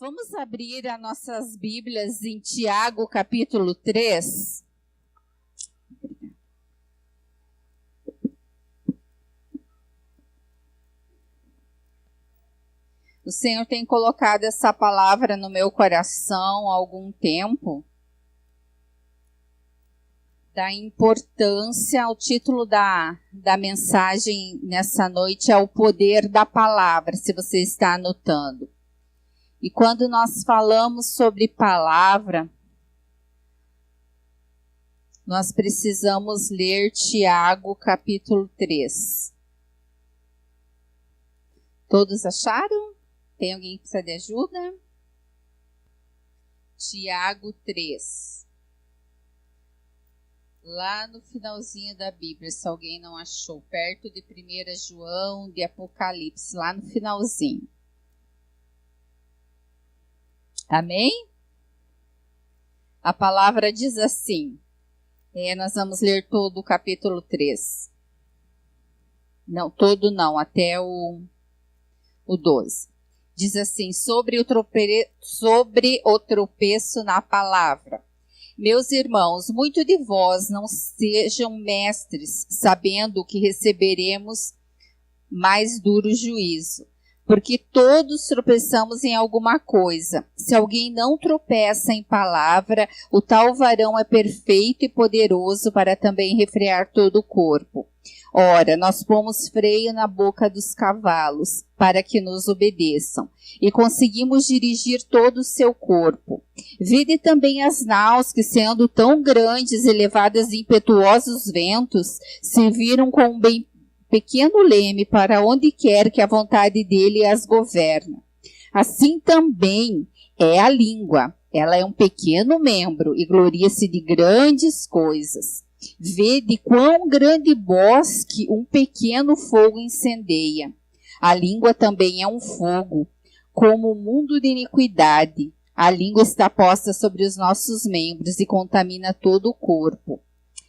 Vamos abrir as nossas Bíblias em Tiago, capítulo 3. O Senhor tem colocado essa palavra no meu coração há algum tempo. Da importância, o título da mensagem nessa noite é o poder da palavra, se você está anotando. E quando nós falamos sobre palavra, nós precisamos ler Tiago, capítulo 3. Todos acharam? Tem alguém que precisa de ajuda? Tiago 3. Lá no finalzinho da Bíblia, se alguém não achou, perto de 1 João, de Apocalipse, lá no finalzinho. Amém? A palavra diz assim, nós vamos ler todo o capítulo 3. Não, todo não, até o 12. Diz assim, sobre o tropeço na palavra. Meus irmãos, muito de vós não sejam mestres, sabendo que receberemos mais duro juízo. Porque todos tropeçamos em alguma coisa. Se alguém não tropeça em palavra, o tal varão é perfeito e poderoso para também refrear todo o corpo. Ora, nós pomos freio na boca dos cavalos, para que nos obedeçam, e conseguimos dirigir todo o seu corpo. Vede também as naus que, sendo tão grandes e levadas de impetuosos ventos, se viram com um bem pequeno leme para onde quer que a vontade dele as governa. Assim também é a língua. Ela é um pequeno membro e gloria-se de grandes coisas. Vede quão grande bosque um pequeno fogo incendeia. A língua também é um fogo, como o mundo de iniquidade. A língua está posta sobre os nossos membros e contamina todo o corpo.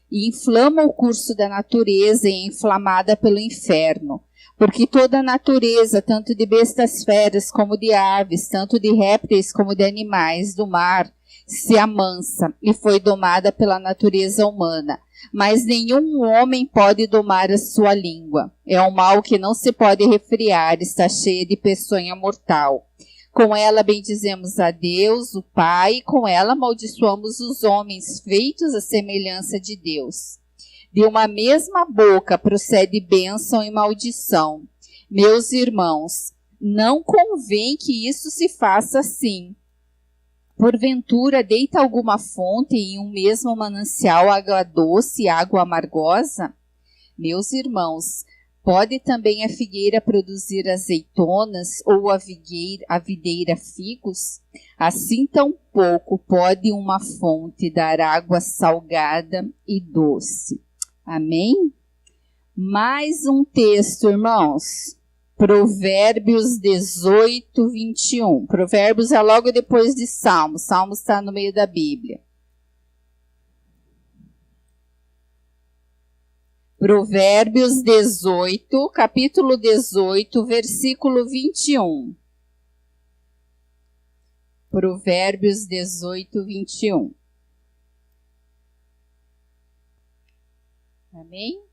E inflama o curso da natureza e é inflamada pelo inferno. Porque toda a natureza, tanto de bestas feras como de aves, tanto de répteis como de animais do mar, se amansa e foi domada pela natureza humana. Mas nenhum homem pode domar a sua língua. É um mal que não se pode refrear, está cheia de peçonha mortal. Com ela bendizemos a Deus, o Pai, e com ela amaldiçoamos os homens feitos à semelhança de Deus. De uma mesma boca procede bênção e maldição. Meus irmãos, não convém que isso se faça assim. Porventura, deita alguma fonte em um mesmo manancial água doce e água amargosa? Meus irmãos, pode também a figueira produzir azeitonas ou a videira figos? Assim tampouco pode uma fonte dar água salgada e doce. Amém? Mais um texto, irmãos. Provérbios 18, 21. Provérbios é logo depois de Salmos. Salmos está no meio da Bíblia. Provérbios 18, capítulo 18, versículo 21. Provérbios 18, 21. Amém?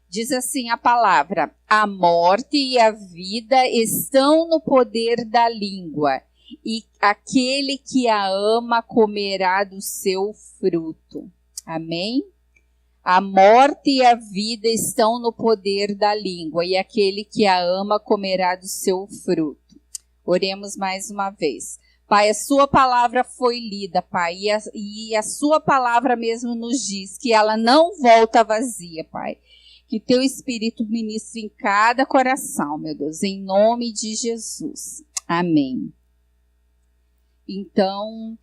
Diz assim a palavra: a morte e a vida estão no poder da língua, e aquele que a ama comerá do seu fruto. Amém? A morte e a vida estão no poder da língua, e aquele que a ama comerá do seu fruto. Oremos mais uma vez. Pai, a sua palavra foi lida, Pai, e a sua palavra mesmo nos diz que ela não volta vazia, Pai. Que teu Espírito ministre em cada coração, meu Deus, em nome de Jesus. Amém. Então,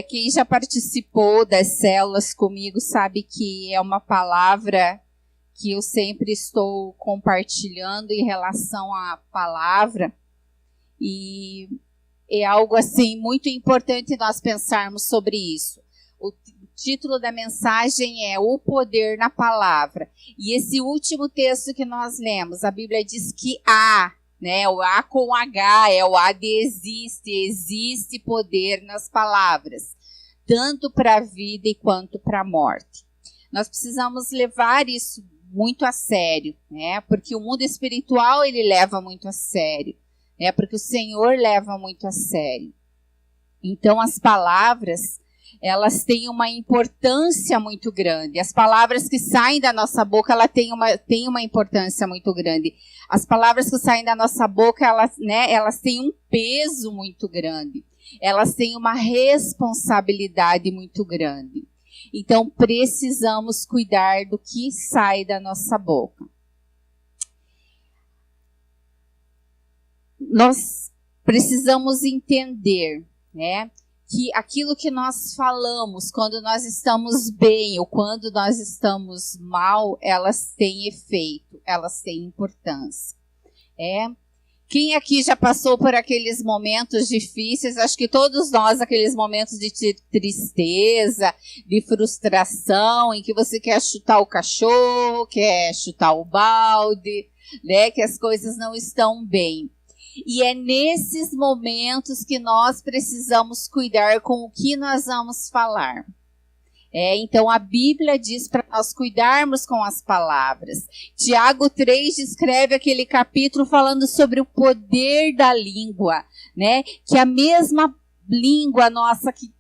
quem já participou das células comigo sabe que é uma palavra que eu sempre estou compartilhando em relação à palavra. E é algo assim muito importante nós pensarmos sobre isso. O título da mensagem é O Poder na Palavra. E esse último texto que nós lemos, a Bíblia diz que há né? O A com H, é o A de existe. Existe poder nas palavras, tanto para a vida quanto para a morte. Nós precisamos levar isso muito a sério, né? Porque o mundo espiritual, ele leva muito a sério, né? Porque o Senhor leva muito a sério. Então, as palavras, elas têm uma importância muito grande. As palavras que saem da nossa boca, ela tem uma importância muito grande. As palavras que saem da nossa boca, elas têm um peso muito grande. Elas têm uma responsabilidade muito grande. Então, precisamos cuidar do que sai da nossa boca. Nós precisamos entender, né, que aquilo que nós falamos, quando nós estamos bem ou quando nós estamos mal, elas têm efeito, elas têm importância. Quem aqui já passou por aqueles momentos difíceis? Acho que todos nós, aqueles momentos de tristeza, de frustração, em que você quer chutar o cachorro, quer chutar o balde, né? Que as coisas não estão bem. E é nesses momentos que nós precisamos cuidar com o que nós vamos falar. Então a Bíblia diz para nós cuidarmos com as palavras. Tiago 3 descreve aquele capítulo falando sobre o poder da língua, né? Que a mesma língua nossa que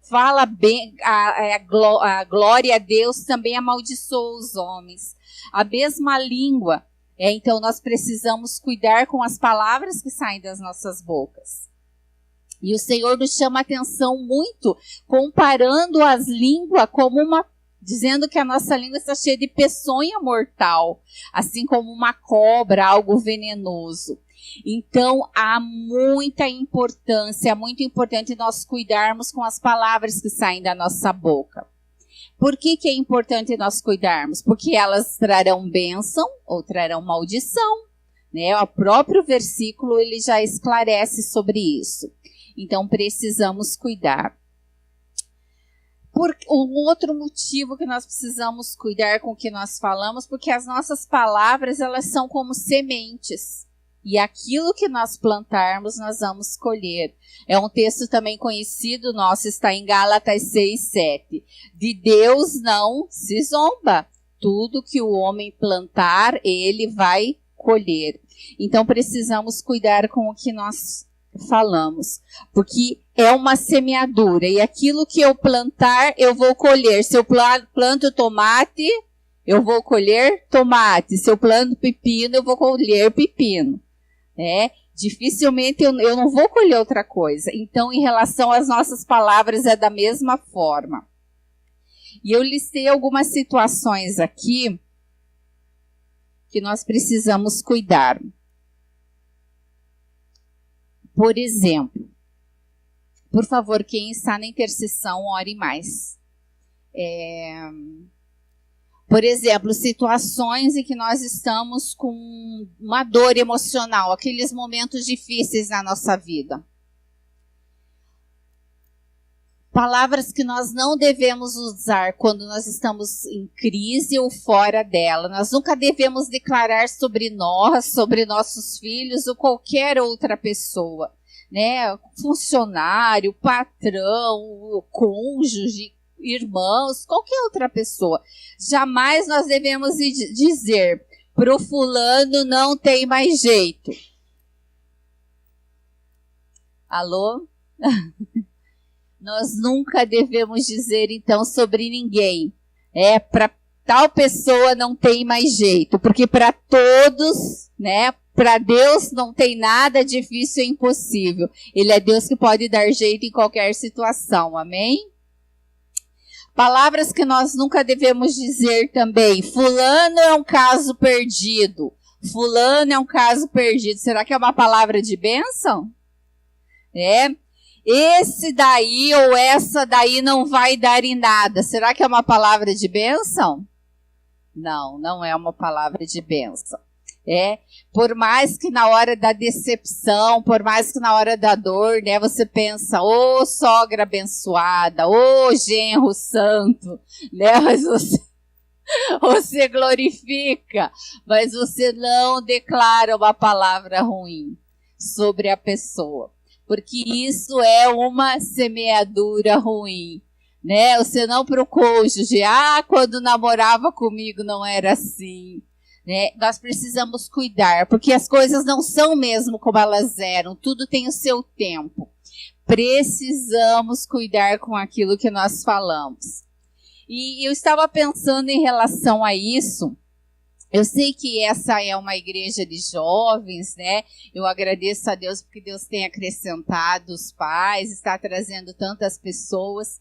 fala bem, a glória a Deus também amaldiçoa os homens. A mesma língua. Então nós precisamos cuidar com as palavras que saem das nossas bocas. E o Senhor nos chama a atenção muito, comparando as línguas como dizendo que a nossa língua está cheia de peçonha mortal, assim como uma cobra, algo venenoso. Então, há muita importância, é muito importante nós cuidarmos com as palavras que saem da nossa boca. Por que é importante nós cuidarmos? Porque elas trarão bênção ou trarão maldição, né? O próprio versículo ele já esclarece sobre isso. Então, precisamos cuidar. Por um outro motivo que nós precisamos cuidar com o que nós falamos, porque as nossas palavras, elas são como sementes. E aquilo que nós plantarmos, nós vamos colher. É um texto também conhecido nosso, está em Gálatas 6:7. De Deus não se zomba. Tudo que o homem plantar, ele vai colher. Então, precisamos cuidar com o que nós falamos, porque é uma semeadura, e aquilo que eu plantar, eu vou colher. Se eu planto tomate, eu vou colher tomate. Se eu planto pepino, eu vou colher pepino. Dificilmente eu não vou colher outra coisa. Então, em relação às nossas palavras, é da mesma forma. E eu listei algumas situações aqui que nós precisamos cuidar. Por exemplo, por favor, quem está na intercessão, ore mais. Por exemplo, situações em que nós estamos com uma dor emocional, aqueles momentos difíceis na nossa vida. Palavras que nós não devemos usar quando nós estamos em crise ou fora dela. Nós nunca devemos declarar sobre nós, sobre nossos filhos ou qualquer outra pessoa, né? Funcionário, patrão, cônjuge, irmãos, qualquer outra pessoa. Jamais nós devemos dizer, pro fulano não tem mais jeito. Alô? Nós nunca devemos dizer, então, sobre ninguém. Para tal pessoa não tem mais jeito. Porque para todos, né? Para Deus não tem nada difícil e impossível. Ele é Deus que pode dar jeito em qualquer situação. Amém? Palavras que nós nunca devemos dizer também. Fulano é um caso perdido. Fulano é um caso perdido. Será que é uma palavra de bênção? Esse daí ou essa daí não vai dar em nada. Será que é uma palavra de bênção? Não, não é uma palavra de bênção. Por mais que na hora da decepção, por mais que na hora da dor, né, você pensa, ô sogra abençoada, ô genro santo, né, mas Você glorifica, mas você não declara uma palavra ruim sobre a pessoa, porque isso é uma semeadura ruim, né? Você não para o cônjuge, quando namorava comigo não era assim, né? Nós precisamos cuidar, porque as coisas não são mesmo como elas eram, tudo tem o seu tempo. Precisamos cuidar com aquilo que nós falamos. E eu estava pensando em relação a isso. Eu sei que essa é uma igreja de jovens, né? Eu agradeço a Deus porque Deus tem acrescentado os pais, está trazendo tantas pessoas.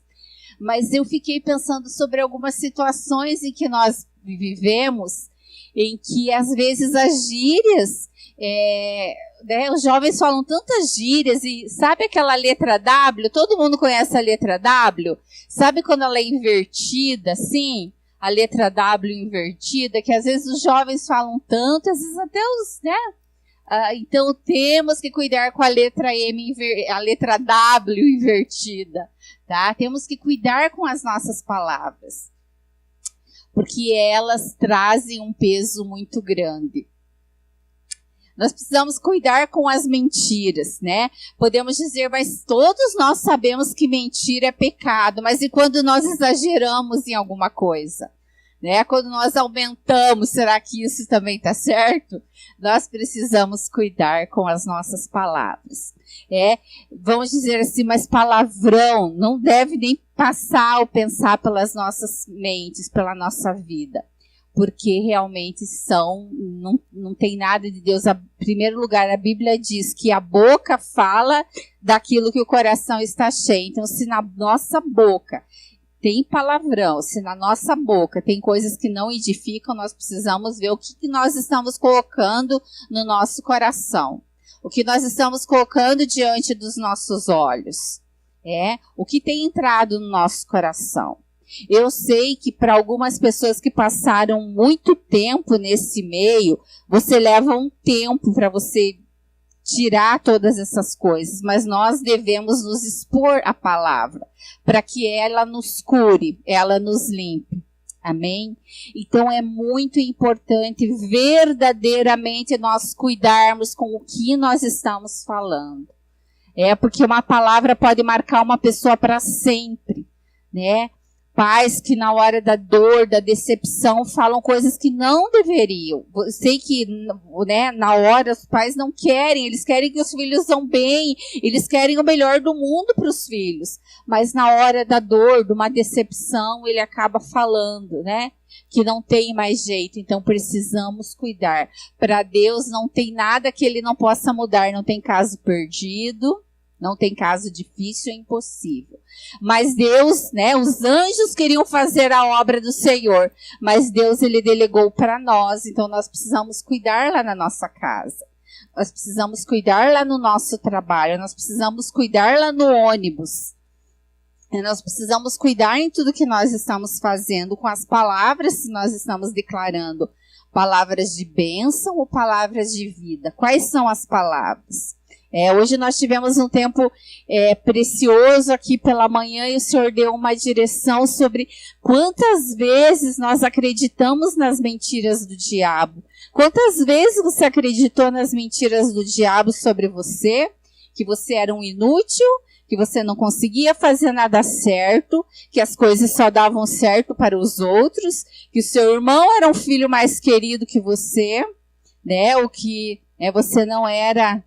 Mas eu fiquei pensando sobre algumas situações em que nós vivemos, em que às vezes as gírias, né, os jovens falam tantas gírias, e sabe aquela letra W? Todo mundo conhece a letra W? Sabe quando ela é invertida, assim? A letra W invertida, que às vezes os jovens falam tanto, às vezes até os, né? Então temos que cuidar com a letra a letra W invertida, tá? Temos que cuidar com as nossas palavras, porque elas trazem um peso muito grande. Nós precisamos cuidar com as mentiras, né? Podemos dizer, mas todos nós sabemos que mentira é pecado, mas e quando nós exageramos em alguma coisa? Né? Quando nós aumentamos, será que isso também está certo? Nós precisamos cuidar com as nossas palavras. Vamos dizer assim, mas palavrão não deve nem passar ou pensar pelas nossas mentes, pela nossa vida. Porque realmente não tem nada de Deus. Em primeiro lugar, a Bíblia diz que a boca fala daquilo que o coração está cheio. Então, se na nossa boca tem palavrão, se na nossa boca tem coisas que não edificam, nós precisamos ver o que nós estamos colocando no nosso coração. O que nós estamos colocando diante dos nossos olhos. O que tem entrado no nosso coração. Eu sei que para algumas pessoas que passaram muito tempo nesse meio, você leva um tempo para você tirar todas essas coisas, mas nós devemos nos expor à palavra, para que ela nos cure, ela nos limpe. Amém? Então é muito importante verdadeiramente nós cuidarmos com o que nós estamos falando. Porque uma palavra pode marcar uma pessoa para sempre, né? Pais que na hora da dor, da decepção, falam coisas que não deveriam. Eu sei que, né, na hora os pais não querem, eles querem que os filhos vão bem, eles querem o melhor do mundo para os filhos. Mas na hora da dor, de uma decepção, ele acaba falando, né, que não tem mais jeito. Então precisamos cuidar. Para Deus não tem nada que ele não possa mudar, não tem caso perdido. Não tem caso difícil, é impossível. Mas Deus, né, os anjos queriam fazer a obra do Senhor, mas Deus, ele delegou para nós, então nós precisamos cuidar lá na nossa casa. Nós precisamos cuidar lá no nosso trabalho, nós precisamos cuidar lá no ônibus. Nós precisamos cuidar em tudo que nós estamos fazendo, com as palavras que nós estamos declarando. Palavras de bênção ou palavras de vida? Quais são as palavras? Hoje nós tivemos um tempo precioso aqui pela manhã e o Senhor deu uma direção sobre quantas vezes nós acreditamos nas mentiras do diabo. Quantas vezes você acreditou nas mentiras do diabo sobre você? Que você era um inútil, que você não conseguia fazer nada certo, que as coisas só davam certo para os outros, que o seu irmão era um filho mais querido que você, né? O que você não era.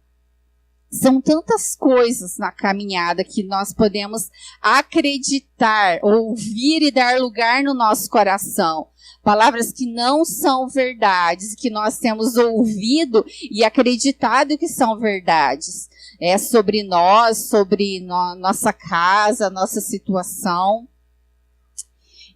São tantas coisas na caminhada que nós podemos acreditar, ouvir e dar lugar no nosso coração. Palavras que não são verdades, que nós temos ouvido e acreditado que são verdades. Sobre nós, sobre nossa casa, nossa situação.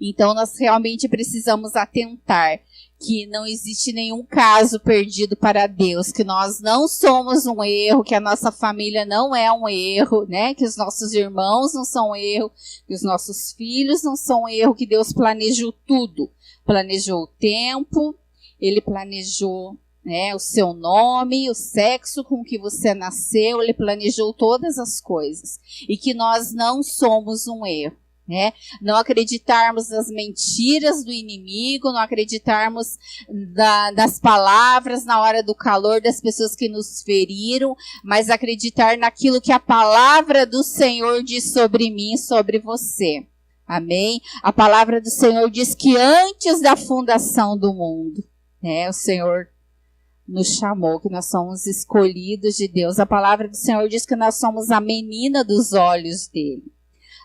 Então, nós realmente precisamos atentar que não existe nenhum caso perdido para Deus, que nós não somos um erro, que a nossa família não é um erro, né? Que os nossos irmãos não são um erro, que os nossos filhos não são um erro, que Deus planejou tudo. Planejou o tempo, Ele planejou, né, o seu nome, o sexo com que você nasceu, Ele planejou todas as coisas. E que nós não somos um erro. né? Não acreditarmos nas mentiras do inimigo, não acreditarmos nas palavras na hora do calor das pessoas que nos feriram, mas acreditar naquilo que a palavra do Senhor diz sobre mim e sobre você. Amém? A palavra do Senhor diz que antes da fundação do mundo, né, o Senhor nos chamou, que nós somos escolhidos de Deus. A palavra do Senhor diz que nós somos a menina dos olhos dele.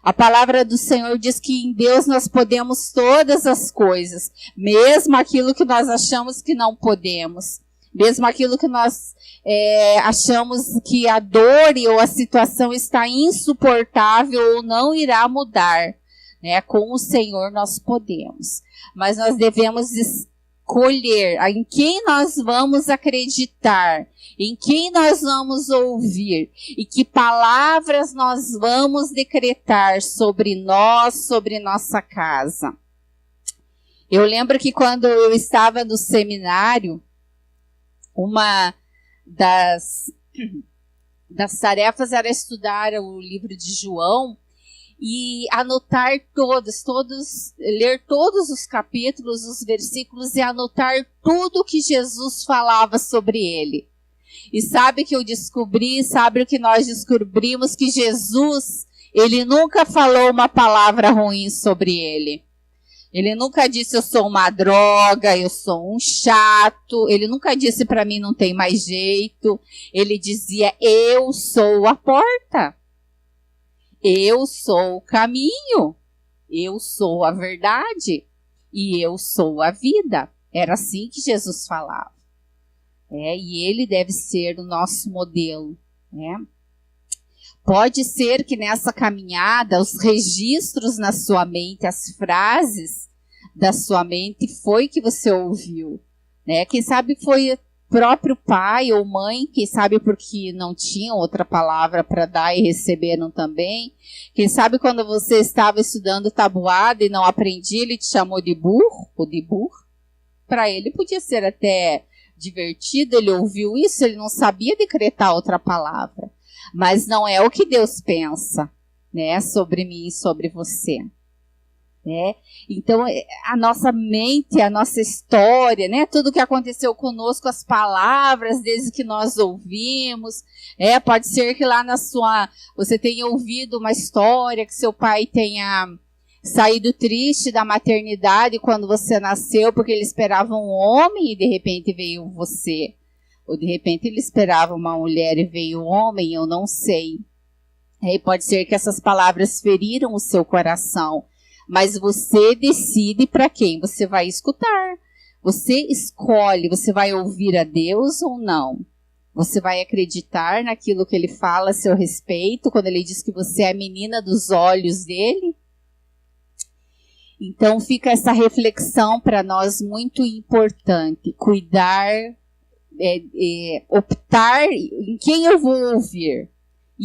A palavra do Senhor diz que em Deus nós podemos todas as coisas, mesmo aquilo que nós achamos que não podemos, mesmo aquilo que nós achamos que a dor ou a situação está insuportável ou não irá mudar, né? Com o Senhor nós podemos, mas nós devemos escolher em quem nós vamos acreditar, em quem nós vamos ouvir e que palavras nós vamos decretar sobre nós, sobre nossa casa. Eu lembro que quando eu estava no seminário, uma das tarefas era estudar o livro de João e anotar ler todos os capítulos, os versículos e anotar tudo que Jesus falava sobre ele. E sabe o que eu descobri, sabe o que nós descobrimos? Que Jesus, ele nunca falou uma palavra ruim sobre ele. Ele nunca disse eu sou uma droga, eu sou um chato. Ele nunca disse para mim não tem mais jeito. Ele dizia eu sou a porta. Eu sou o caminho, eu sou a verdade e eu sou a vida. Era assim que Jesus falava. E ele deve ser o nosso modelo, né? Pode ser que nessa caminhada, os registros na sua mente, as frases da sua mente foi que você ouviu, né? Quem sabe foi próprio pai ou mãe, quem sabe porque não tinham outra palavra para dar e receberam também. Quem sabe quando você estava estudando tabuada e não aprendia, ele te chamou de burro ou de burro. Para ele podia ser até divertido, ele ouviu isso, ele não sabia decretar outra palavra. Mas não é o que Deus pensa, né, sobre mim e sobre você. Né? Então, a nossa mente, a nossa história, né? Tudo que aconteceu conosco, as palavras desde que nós ouvimos, pode ser que lá você tenha ouvido uma história que seu pai tenha saído triste da maternidade quando você nasceu, porque ele esperava um homem e de repente veio você. Ou de repente ele esperava uma mulher e veio um homem, eu não sei. Pode ser que essas palavras feriram o seu coração. Mas você decide para quem você vai escutar. Você escolhe, você vai ouvir a Deus ou não. Você vai acreditar naquilo que ele fala a seu respeito, quando ele diz que você é a menina dos olhos dele? Então fica essa reflexão para nós muito importante. Cuidar, optar em quem eu vou ouvir.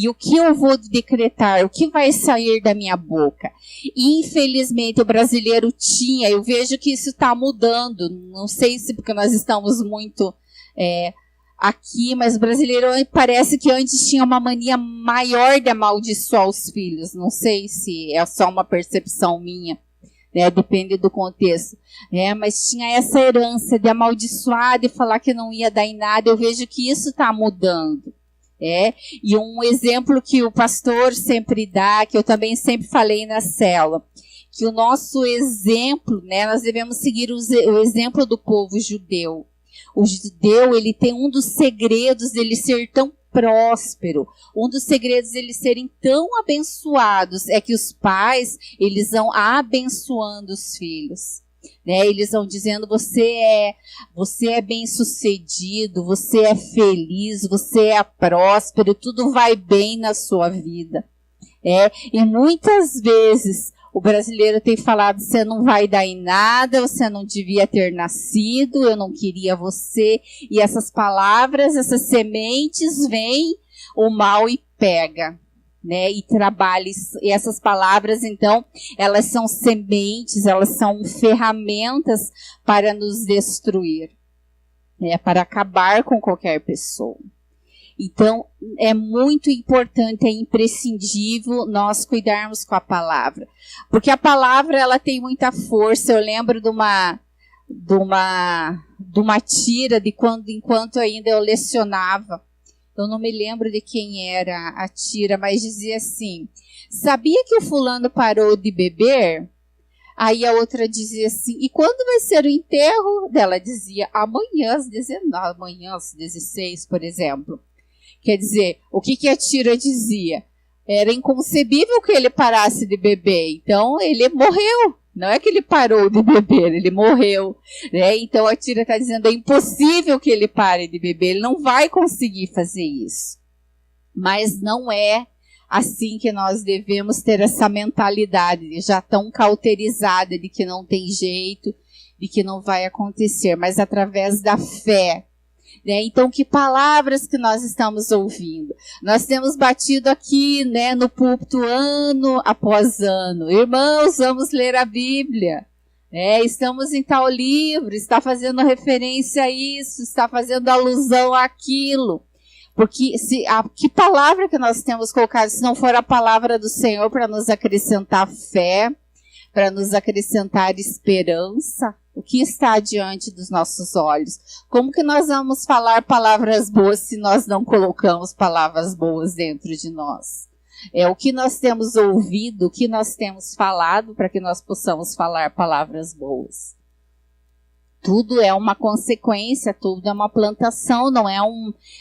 E o que eu vou decretar, o que vai sair da minha boca. Infelizmente, o brasileiro eu vejo que isso está mudando. Não sei se porque nós estamos muito aqui, mas o brasileiro parece que antes tinha uma mania maior de amaldiçoar os filhos. Não sei se é só uma percepção minha, né? Depende do contexto. Mas tinha essa herança de amaldiçoar, de falar que não ia dar em nada. Eu vejo que isso está mudando. E um exemplo que o pastor sempre dá, que eu também sempre falei na célula, que o nosso exemplo, né, nós devemos seguir o exemplo do povo judeu. O judeu, ele tem um dos segredos dele ser tão próspero, um dos segredos deles serem tão abençoados, é que os pais, eles vão abençoando os filhos. Né? Eles vão dizendo, você é bem-sucedido, você é feliz, você é próspero, tudo vai bem na sua vida. E muitas vezes o brasileiro tem falado, você não vai dar em nada, você não devia ter nascido, eu não queria você. E essas palavras, essas sementes, vêm o mal e pega. Né, e trabalhe, e essas palavras, então, elas são sementes, elas são ferramentas para nos destruir, né, para acabar com qualquer pessoa. Então, é muito importante, é imprescindível nós cuidarmos com a palavra. Porque a palavra, ela tem muita força. Eu lembro de uma tira de enquanto ainda eu lecionava. Eu não me lembro de quem era a tira, mas dizia assim: sabia que o fulano parou de beber? Aí a outra dizia assim: e quando vai ser o enterro? Ela dizia: amanhã às 19, amanhã às 16, por exemplo. Quer dizer, o que a tira dizia? Era inconcebível que ele parasse de beber. Então, ele morreu. Não é que ele parou de beber, ele morreu. Né? Então, a tira está dizendo, é impossível que ele pare de beber. Ele não vai conseguir fazer isso. Mas não é assim que nós devemos ter essa mentalidade, já tão cauterizada de que não tem jeito, de que não vai acontecer. Mas através da fé. Né? Então, que palavras que nós estamos ouvindo? Nós temos batido aqui, né, no púlpito ano após ano. Irmãos, vamos ler a Bíblia. Estamos em tal livro, está fazendo referência a isso, está fazendo alusão àquilo. Porque que palavra que nós temos colocado, se não for a palavra do Senhor para nos acrescentar fé, para nos acrescentar esperança, o que está diante dos nossos olhos? Como que nós vamos falar palavras boas se nós não colocamos palavras boas dentro de nós? É o que nós temos ouvido, o que nós temos falado para que nós possamos falar palavras boas. Tudo é uma consequência, tudo é uma plantação, não é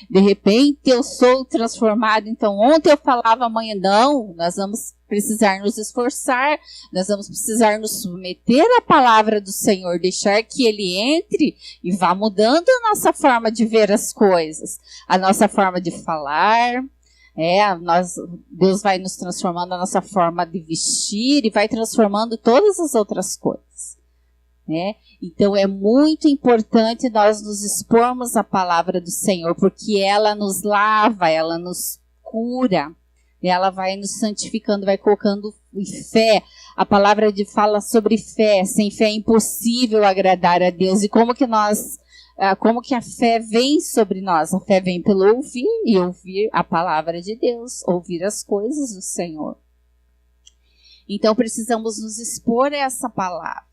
de repente eu sou transformado, então ontem eu falava, amanhã não. Nós vamos precisar nos esforçar, nós vamos precisar nos submeter à palavra do Senhor, deixar que Ele entre e vá mudando a nossa forma de ver as coisas, a nossa forma de falar. Deus vai nos transformando a nossa forma de vestir e vai transformando todas as outras coisas. Então é muito importante nós nos expormos à palavra do Senhor, porque ela nos lava, ela nos cura, ela vai nos santificando, vai colocando fé. A palavra fala sobre fé. Sem fé é impossível agradar a Deus. E como que a fé vem sobre nós? A fé vem pelo ouvir, e ouvir a palavra de Deus, ouvir as coisas do Senhor. Então precisamos nos expor a essa palavra.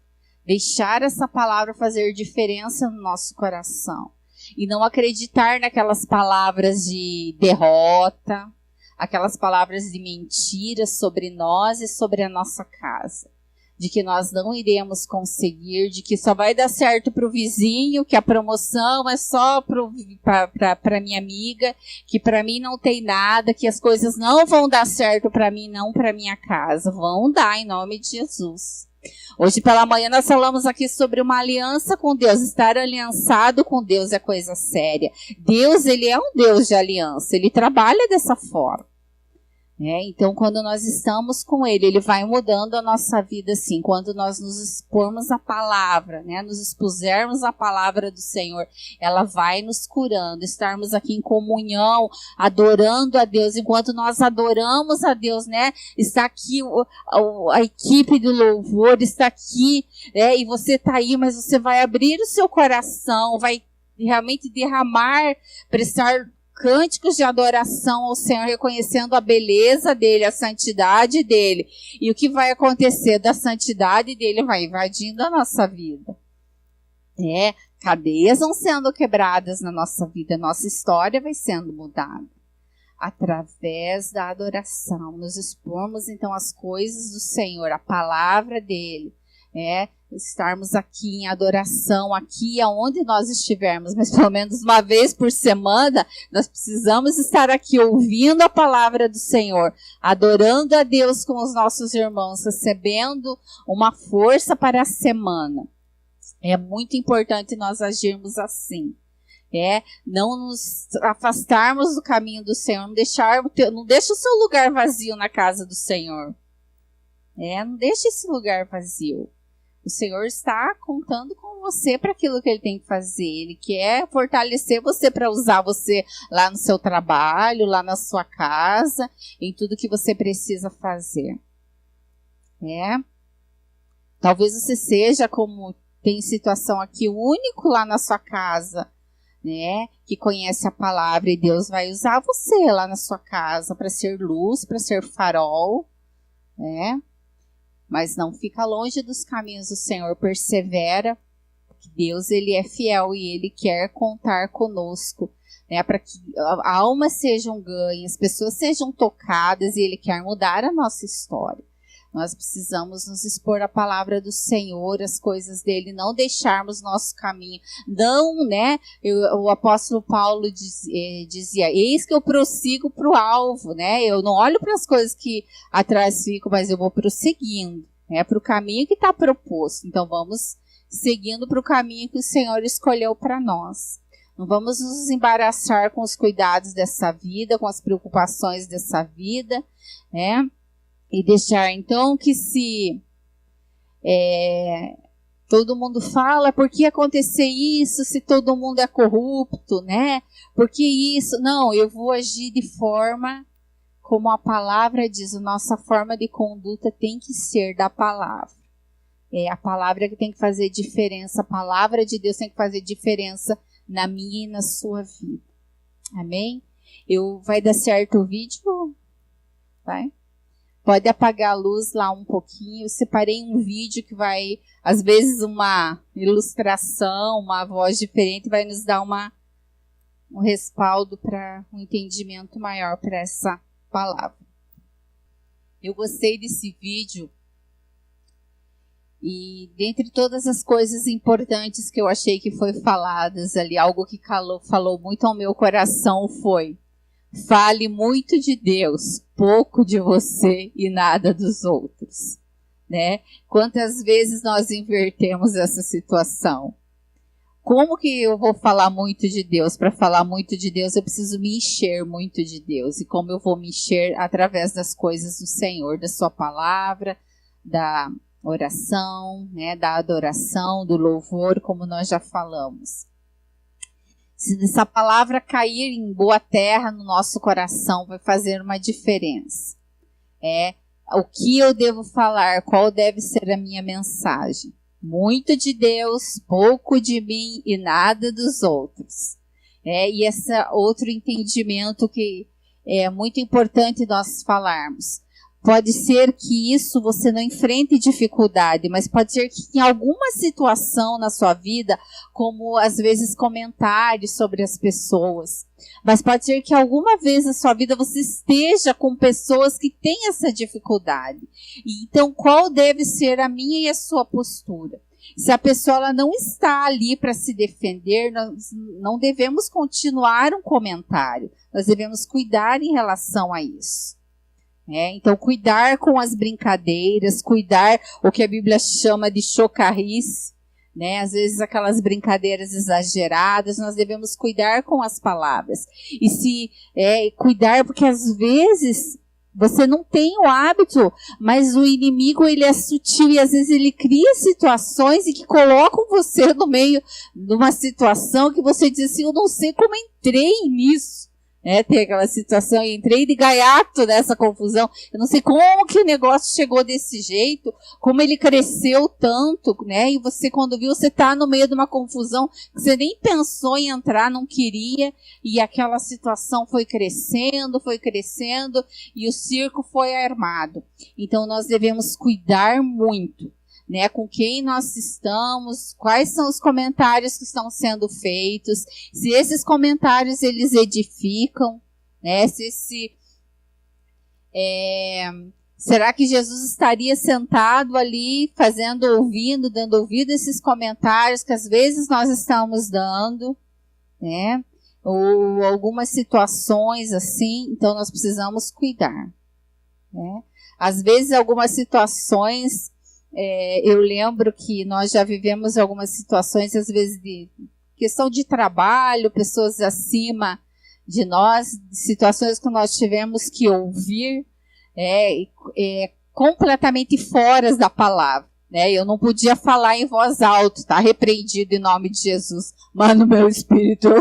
Deixar essa palavra fazer diferença no nosso coração. E não acreditar naquelas palavras de derrota, aquelas palavras de mentira sobre nós e sobre a nossa casa. De que nós não iremos conseguir, de que só vai dar certo para o vizinho, que a promoção é só para minha amiga, que para mim não tem nada, que as coisas não vão dar certo para mim, não para minha casa. Vão dar em nome de Jesus. Hoje pela manhã nós falamos aqui sobre uma aliança com Deus. Estar aliançado com Deus é coisa séria. Deus, Ele é um Deus de aliança. Ele trabalha dessa forma. Então, quando nós estamos com Ele, Ele vai mudando a nossa vida assim. Quando nós nos expormos à palavra, nos expusermos à palavra do Senhor, ela vai nos curando. Estarmos aqui em comunhão, adorando a Deus. Enquanto nós adoramos a Deus, está aqui a equipe do louvor, está aqui, e você está aí, mas você vai abrir o seu coração, vai realmente derramar, prestar cânticos de adoração ao Senhor, reconhecendo a beleza dele, a santidade dele. E o que vai acontecer da santidade dele vai invadindo a nossa vida. Cadeias vão sendo quebradas na nossa vida, nossa história vai sendo mudada. Através da adoração, nos expormos então as coisas do Senhor, a palavra dele, estarmos aqui em adoração, aqui aonde nós estivermos, mas pelo menos uma vez por semana, nós precisamos estar aqui ouvindo a palavra do Senhor, adorando a Deus com os nossos irmãos, recebendo uma força para a semana. É muito importante nós agirmos assim. Não nos afastarmos do caminho do Senhor, não deixa o seu lugar vazio na casa do Senhor. Não deixe esse lugar vazio. O Senhor está contando com você para aquilo que Ele tem que fazer. Ele quer fortalecer você para usar você lá no seu trabalho, lá na sua casa, em tudo que você precisa fazer. Talvez você seja, como tem situação aqui, o único lá na sua casa, né, que conhece a palavra, e Deus vai usar você lá na sua casa para ser luz, para ser farol, né? Mas não fica longe dos caminhos do Senhor, persevera, porque Deus, ele é fiel e ele quer contar conosco, né, para que almas sejam ganhas, pessoas sejam tocadas, e ele quer mudar a nossa história. Nós precisamos nos expor à palavra do Senhor, as coisas dele, não deixarmos nosso caminho. Não, né? O apóstolo Paulo dizia, eis que eu prossigo para o alvo, né? Eu não olho para as coisas que atrás ficam, mas eu vou prosseguindo, né? Para o caminho que está proposto. Então vamos seguindo para o caminho que o Senhor escolheu para nós. Não vamos nos embaraçar com os cuidados dessa vida, com as preocupações dessa vida, né? E deixar, então, que se todo mundo fala, por que acontecer isso se todo mundo é corrupto, né? Por que isso? Não, eu vou agir de forma como a palavra diz, a nossa forma de conduta tem que ser da palavra. É a palavra que tem que fazer diferença, a palavra de Deus tem que fazer diferença na minha e na sua vida. Amém? Vai dar certo o vídeo? Vai? Pode apagar a luz lá um pouquinho. Eu separei um vídeo que vai, às vezes, uma ilustração, uma voz diferente, vai nos dar um respaldo para um entendimento maior para essa palavra. Eu gostei desse vídeo e, dentre todas as coisas importantes que eu achei que foi faladas ali, algo que falou muito ao meu coração foi: fale muito de Deus, pouco de você e nada dos outros, né? Quantas vezes nós invertemos essa situação? Como que eu vou falar muito de Deus? Para falar muito de Deus, eu preciso me encher muito de Deus. E como eu vou me encher? Através das coisas do Senhor, da sua palavra, da oração, né? Da adoração, do louvor, como nós já falamos. Se essa palavra cair em boa terra no nosso coração, vai fazer uma diferença. O que eu devo falar, qual deve ser a minha mensagem? Muito de Deus, pouco de mim e nada dos outros. E esse outro entendimento que é muito importante nós falarmos. Pode ser que isso você não enfrente dificuldade, mas pode ser que em alguma situação na sua vida, como às vezes comentários sobre as pessoas, mas pode ser que alguma vez na sua vida você esteja com pessoas que têm essa dificuldade. Então, qual deve ser a minha e a sua postura? Se a pessoa ela não está ali para se defender, nós não devemos continuar um comentário, nós devemos cuidar em relação a isso. Então, cuidar com as brincadeiras, cuidar o que a Bíblia chama de chocarrice, né? Às vezes aquelas brincadeiras exageradas, nós devemos cuidar com as palavras. E cuidar, porque às vezes você não tem o hábito, mas o inimigo ele é sutil e às vezes ele cria situações e que colocam você no meio de uma situação que você diz assim, eu não sei como entrei nisso. Tem aquela situação, eu entrei de gaiato nessa confusão, eu não sei como que o negócio chegou desse jeito, como ele cresceu tanto, né? E você, quando viu, você tá no meio de uma confusão que você nem pensou em entrar, não queria, e aquela situação foi crescendo, e o circo foi armado. Então, nós devemos cuidar muito, né, com quem nós estamos, quais são os comentários que estão sendo feitos, se esses comentários eles edificam, né, será que Jesus estaria sentado ali dando ouvido a esses comentários que às vezes nós estamos dando, né, ou algumas situações assim, então nós precisamos cuidar, né, às vezes algumas situações eu lembro que nós já vivemos algumas situações, às vezes, de questão de trabalho, pessoas acima de nós, situações que nós tivemos que ouvir completamente fora da palavra. Eu não podia falar em voz alta, tá? Repreendido em nome de Jesus. Mas no meu espírito eu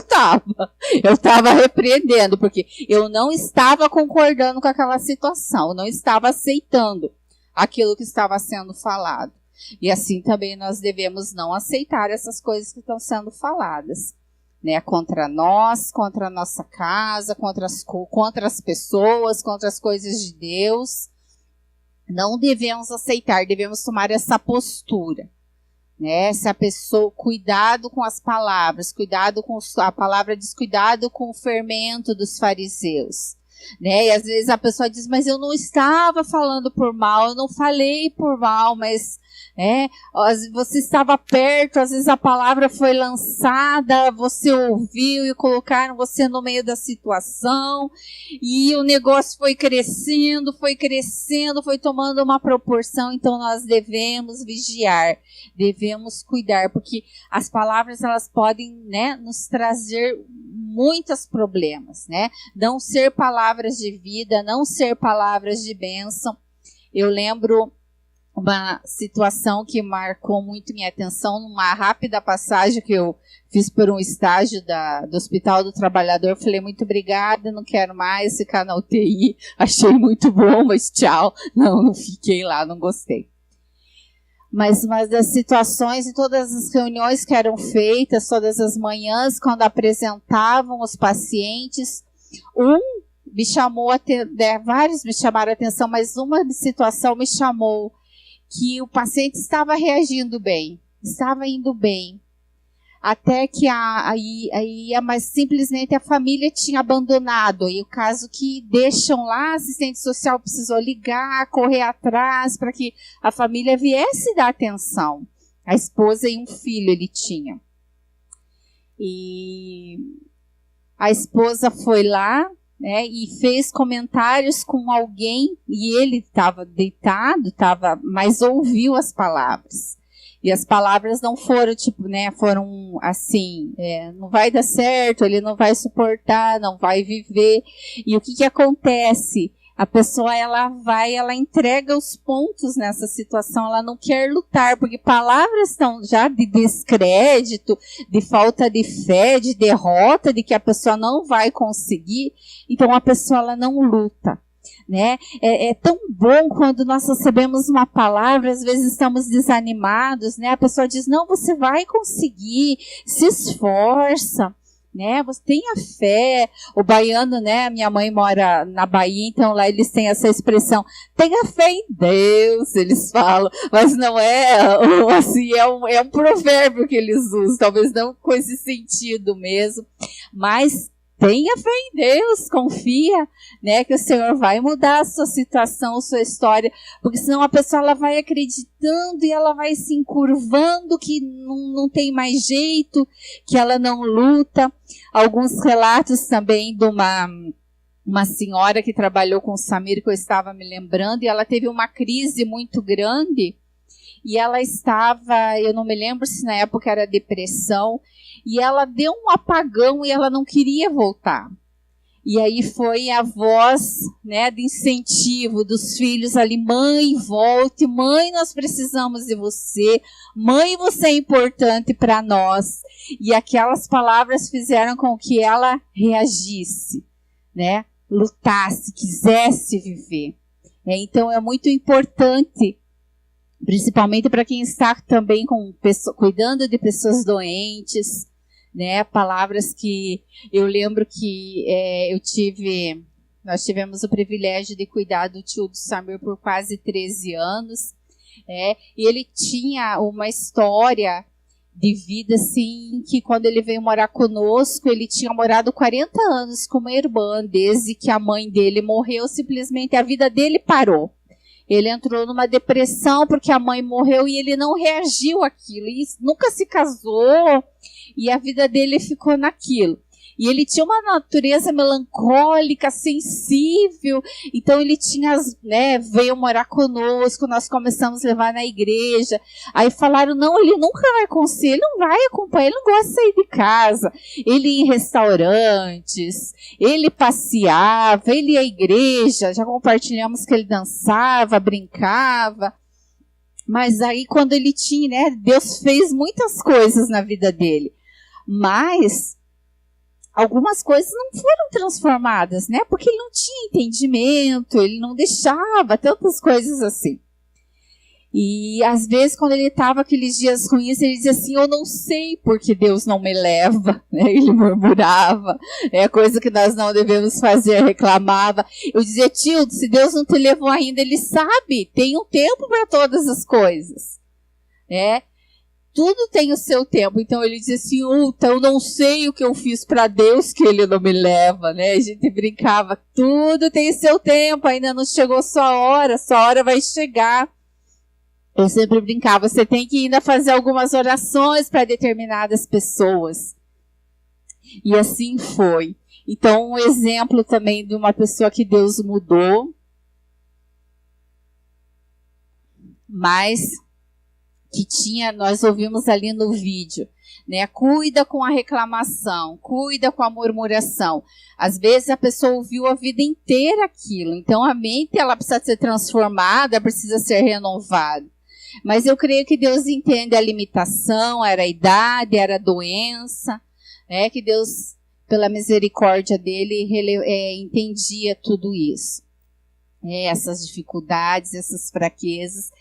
estava repreendendo, porque eu não estava concordando com aquela situação, eu não estava aceitando aquilo que estava sendo falado. E assim também nós devemos não aceitar essas coisas que estão sendo faladas. né, contra nós, contra a nossa casa, contra as pessoas, contra as coisas de Deus. Não devemos aceitar, devemos tomar essa postura. Né? Se a pessoa, cuidado com as palavras, cuidado com a palavra diz, cuidado com o fermento dos fariseus. Né? E às vezes a pessoa diz, mas eu não estava falando por mal, eu não falei por mal, mas você estava perto, às vezes a palavra foi lançada, você ouviu e colocaram você no meio da situação, e o negócio foi crescendo, foi tomando uma proporção. Então nós devemos vigiar, devemos cuidar, porque as palavras elas podem, né, nos trazer muitos problemas, né? Não ser palavras de vida, não ser palavras de bênção. Eu lembro uma situação que marcou muito minha atenção, numa rápida passagem que eu fiz por um estágio do Hospital do Trabalhador. Eu falei, muito obrigada, não quero mais ficar na UTI, achei muito bom, mas tchau. Não fiquei lá, não gostei. Mas das situações em todas as reuniões que eram feitas, todas as manhãs, quando apresentavam os pacientes, me chamou vários me chamaram a atenção, mas uma situação me chamou, que o paciente estava reagindo bem, estava indo bem, até que mas simplesmente a família tinha abandonado, e o caso que deixam lá, a assistente social precisou ligar, correr atrás, para que a família viesse dar atenção. A esposa e um filho ele tinha. E a esposa foi lá, né, e fez comentários com alguém, e ele estava deitado, mas ouviu as palavras. E as palavras não foram, foram assim, não vai dar certo, ele não vai suportar, não vai viver. E o que acontece? A pessoa, ela entrega os pontos nessa situação, ela não quer lutar, porque palavras estão já de descrédito, de falta de fé, de derrota, de que a pessoa não vai conseguir, então a pessoa, ela não luta. Né? É tão bom quando nós recebemos uma palavra, às vezes estamos desanimados, né? A pessoa diz, não, você vai conseguir, se esforça, né? Você tenha fé. O baiano, né? Minha mãe mora na Bahia, então lá eles têm essa expressão, tenha fé em Deus, eles falam, mas não assim, é um provérbio que eles usam, talvez não com esse sentido mesmo, mas tenha fé em Deus, confia, né, que o Senhor vai mudar a sua situação, a sua história, porque senão a pessoa ela vai acreditando e ela vai se encurvando que não tem mais jeito, que ela não luta. Alguns relatos também de uma senhora que trabalhou com o Samir, que eu estava me lembrando, e ela teve uma crise muito grande, e ela estava, eu não me lembro se na época era depressão, e ela deu um apagão e ela não queria voltar. E aí foi a voz, né, de incentivo dos filhos ali, mãe, volte, mãe, nós precisamos de você, mãe, você é importante para nós. E aquelas palavras fizeram com que ela reagisse, né, lutasse, quisesse viver. Então é muito importante, principalmente para quem está também cuidando de pessoas doentes, né, palavras que eu lembro que nós tivemos o privilégio de cuidar do tio do Samir por quase 13 anos, e ele tinha uma história de vida, assim, que quando ele veio morar conosco, ele tinha morado 40 anos com uma irmã, desde que a mãe dele morreu, simplesmente a vida dele parou. Ele entrou numa depressão porque a mãe morreu e ele não reagiu àquilo, e nunca se casou, e a vida dele ficou naquilo. E ele tinha uma natureza melancólica, sensível, então ele tinha, né, veio morar conosco, nós começamos a levar na igreja, aí falaram, não, ele nunca vai conseguir, ele não vai acompanhar, ele não gosta de sair de casa, ele ia em restaurantes, ele passeava, ele ia à igreja, já compartilhamos que ele dançava, brincava, mas aí quando ele tinha, né, Deus fez muitas coisas na vida dele, mas algumas coisas não foram transformadas, né? Porque ele não tinha entendimento, ele não deixava, tantas coisas assim. E às vezes, quando ele estava aqueles dias ruins, ele dizia assim: eu não sei porque Deus não me leva, né? Ele murmurava, é coisa que nós não devemos fazer, reclamava. Eu dizia: tio, se Deus não te levou ainda, Ele sabe, tem um tempo para todas as coisas, né? Tudo tem o seu tempo. Então ele dizia assim: eu não sei o que eu fiz para Deus que Ele não me leva, né? A gente brincava, tudo tem o seu tempo, ainda não chegou sua hora vai chegar. Eu sempre brincava, você tem que ainda fazer algumas orações para determinadas pessoas. E assim foi. Então, um exemplo também de uma pessoa que Deus mudou, mas que nós ouvimos ali no vídeo, né? Cuida com a reclamação, cuida com a murmuração. Às vezes a pessoa ouviu a vida inteira aquilo, então a mente ela precisa ser transformada, precisa ser renovada. Mas eu creio que Deus entende a limitação, era a idade, era a doença, né? Que Deus, pela misericórdia dele, entendia tudo isso. Essas dificuldades, essas fraquezas.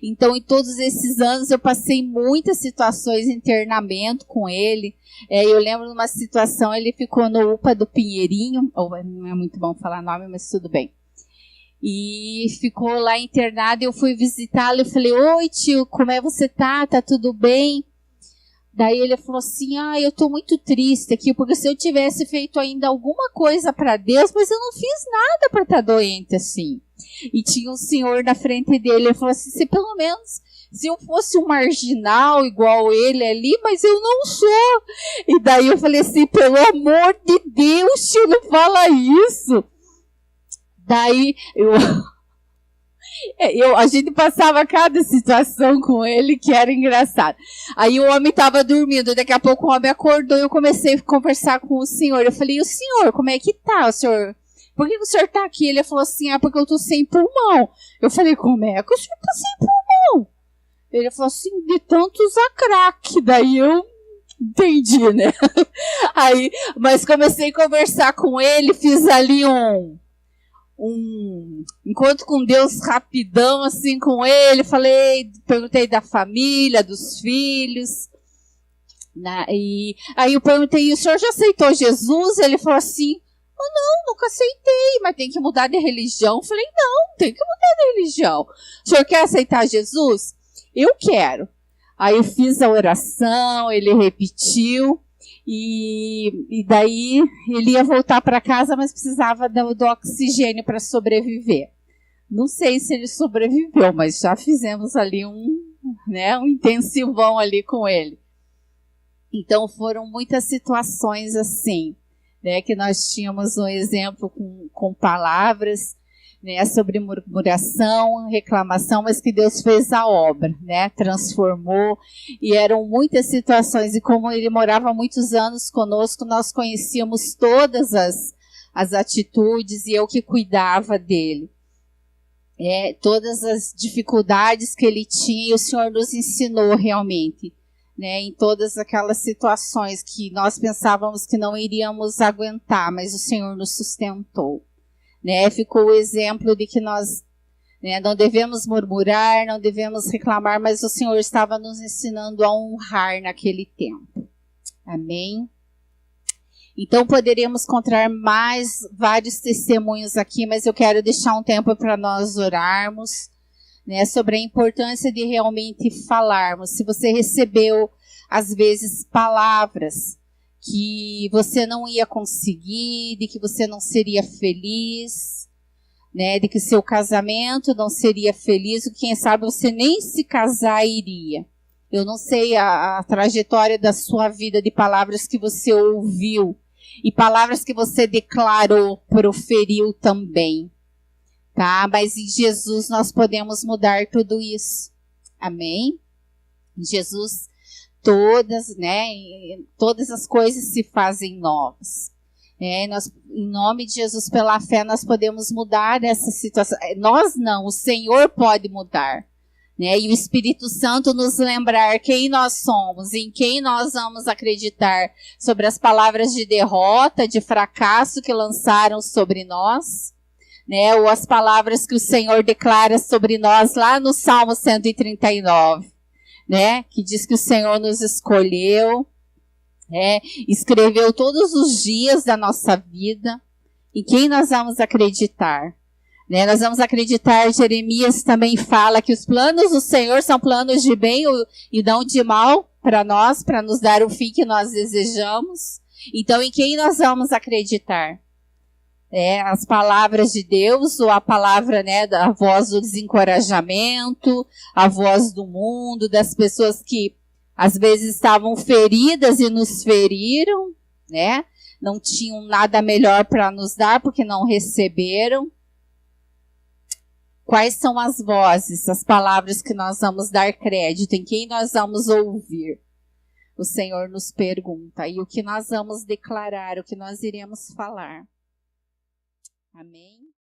Então, em todos esses anos, eu passei muitas situações de internamento com ele. Eu lembro de uma situação, ele ficou no UPA do Pinheirinho, não é muito bom falar nome, mas tudo bem. E ficou lá internado, eu fui visitá-lo e falei: oi tio, como é que você tá? Tá tudo bem? Daí ele falou assim: eu tô muito triste aqui, porque se eu tivesse feito ainda alguma coisa para Deus, mas eu não fiz nada para estar doente assim. E tinha um senhor na frente dele, ele falou assim: se pelo menos, se eu fosse um marginal igual ele ali, mas eu não sou. E daí eu falei assim: pelo amor de Deus, tio, não fala isso. Daí a gente passava cada situação com ele que era engraçado. Aí o homem estava dormindo, daqui a pouco o homem acordou e eu comecei a conversar com o senhor. Eu falei: e o senhor, como é que tá? O senhor, por que o senhor tá aqui? Ele falou assim: porque eu tô sem pulmão. Eu falei: como é que o senhor tá sem pulmão? Ele falou assim: de tanto usar crack. Daí eu entendi, né? Aí, mas comecei a conversar com ele, fiz ali um encontro com Deus rapidão, assim, com ele, perguntei da família, dos filhos, né? E aí eu perguntei: o senhor já aceitou Jesus? Ele falou assim: não, nunca aceitei, mas tem que mudar de religião. Eu falei: não, tem que mudar de religião. O senhor quer aceitar Jesus? Eu quero. Aí eu fiz a oração, ele repetiu. E daí ele ia voltar para casa, mas precisava do oxigênio para sobreviver. Não sei se ele sobreviveu, mas já fizemos ali um intensivão ali com ele. Então foram muitas situações assim, né, que nós tínhamos um exemplo com palavras, né, sobre murmuração, reclamação, mas que Deus fez a obra, né, transformou, e eram muitas situações, e como ele morava muitos anos conosco, nós conhecíamos todas as atitudes, e eu que cuidava dele. Todas as dificuldades que ele tinha, e o Senhor nos ensinou realmente, né, em todas aquelas situações que nós pensávamos que não iríamos aguentar, mas o Senhor nos sustentou. Né, ficou o exemplo de que nós, né, não devemos murmurar, não devemos reclamar, mas o Senhor estava nos ensinando a honrar naquele tempo. Amém? Então poderíamos encontrar mais vários testemunhos aqui, mas eu quero deixar um tempo para nós orarmos, né, sobre a importância de realmente falarmos. Se você recebeu, às vezes, palavras que você não ia conseguir, de que você não seria feliz, né, de que seu casamento não seria feliz, quem sabe você nem se casar iria. Eu não sei a trajetória da sua vida, de palavras que você ouviu e palavras que você declarou, proferiu também, tá? Mas em Jesus nós podemos mudar tudo isso. Amém? Em Jesus todas as coisas se fazem novas. Em nome de Jesus, pela fé, nós podemos mudar essa situação. Nós não, o Senhor pode mudar. Né? E o Espírito Santo nos lembrar quem nós somos, em quem nós vamos acreditar, sobre as palavras de derrota, de fracasso que lançaram sobre nós. né? Ou as palavras que o Senhor declara sobre nós lá no Salmo 139, né? Que diz que o Senhor nos escolheu, escreveu todos os dias da nossa vida. Em quem nós vamos acreditar? Né? Nós vamos acreditar, Jeremias também fala que os planos do Senhor são planos de bem e não de mal para nós, para nos dar o fim que nós desejamos. Então, em quem nós vamos acreditar? As palavras de Deus ou a palavra, né, da voz do desencorajamento, a voz do mundo, das pessoas que às vezes estavam feridas e nos feriram, né? Não tinham nada melhor para nos dar porque não receberam. Quais são as vozes, as palavras que nós vamos dar crédito, em quem nós vamos ouvir? O Senhor nos pergunta. E o que nós vamos declarar, o que nós iremos falar. Amém?